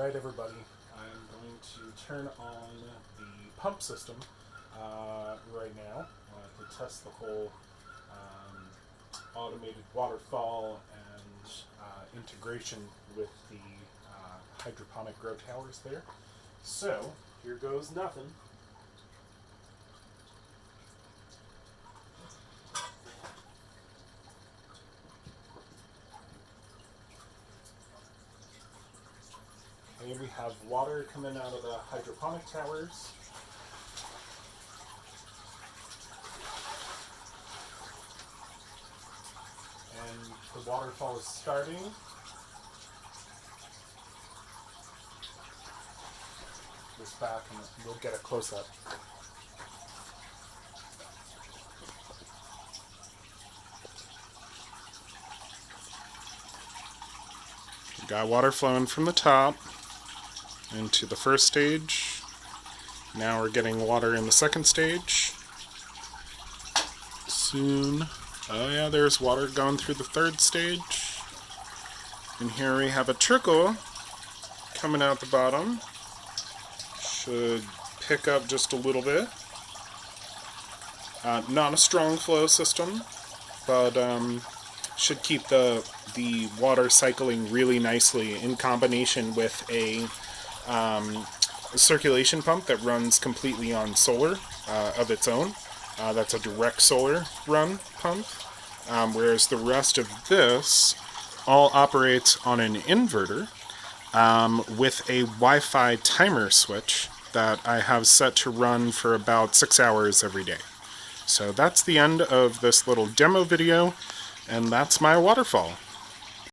Alright everybody, I'm going to turn on the pump system right now to test the whole automated waterfall and integration with the hydroponic grow towers there. So, here goes nothing. Here we have water coming out of the hydroponic towers. And the waterfall is starting. This back and we'll get a close-up. Got water flowing from the top into the first stage. Now we're getting water in the second stage. Soon. Oh yeah, there's water going through the third stage. And here we have a trickle coming out the bottom. Should pick up just a little bit. Not a strong flow system, but should keep the water cycling really nicely in combination with a circulation pump that runs completely on solar of its own. That's a direct solar run pump, whereas the rest of this all operates on an inverter with a Wi-Fi timer switch that I have set to run for about 6 hours every day. So that's the end of this little demo video, and that's my waterfall.